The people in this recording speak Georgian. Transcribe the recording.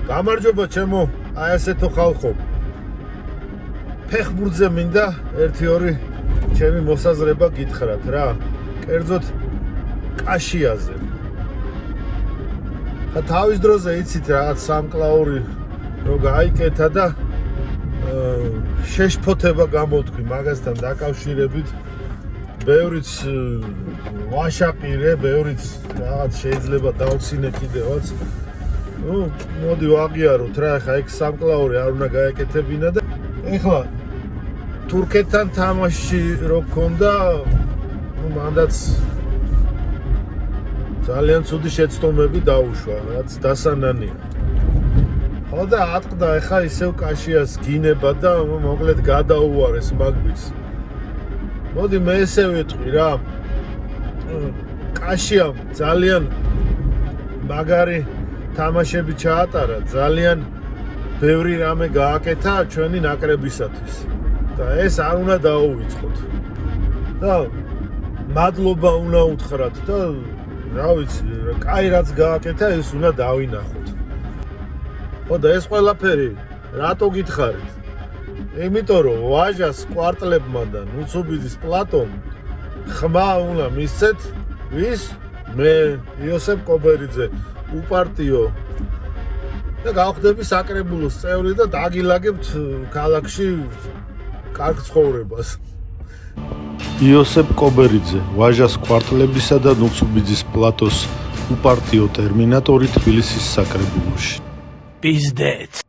გამარჯობა ჩემო, აი ასეთო ხალხო. ფეხბურთზე მინდა 1-2 ჩემი მოსაზრება გითხრათ რა. კერძოდ კაშიაზე. ხა თავის დროზე იცით რაღაც სამკლაური რო გაიკეთა და შეშფოთება გამოთქვი მაგასთან დაკავშირებით. ბევრიც ვაშაყირე, ბევრიც რაღაც შეიძლება დავცინე კიდევაც. მოდი ვაღიაროთ რა, ხა ეგ სამკლაური არ უნდა გაეკეთებინა და ეხლა თურქეთთან თამაში რო გქონდა, მანდაც ძალიან ცუდი შეცდომები დაუშვა, რაც დასანანია. ხო და ატყდა ეხა ისევ კაშიას გინება და მოკლედ გადაუარეს მაგბის. მოდი მე ესე ვიტყვი რა. კაშიამ ძალიან მაგარი თამაშები ჩაატარა, ძალიან ბევრი რამე გააკეთა ჩვენი ნაკრებისათვის. და ეს არ უნდა დაუვიწყოთ. და მადლობა უნდა უთხრათ და რა ვიცი, კაი რაც გააკეთა, ეს უნდა დავინახოთ. ხო და ეს ყველაფერი რატო გითხარით? იმიტომ რომ ვაჟას კვარტლებმა და ნუცუბიძის პლატომ ხმა უნდა მისცეთ ვის? მე იოსებ კობერიძე, უპარტიო და გავხდები საკრებულოს წევრი და დაგილაგებთ ქალაქში კარგ ცხოვრებას. იოსებ კობერიძე, ვაჟას კვარტლებისა და ნუცუბიძის პლატოს უპარტიო ტერმინატორი თბილისის საკრებულოში. Пиздец.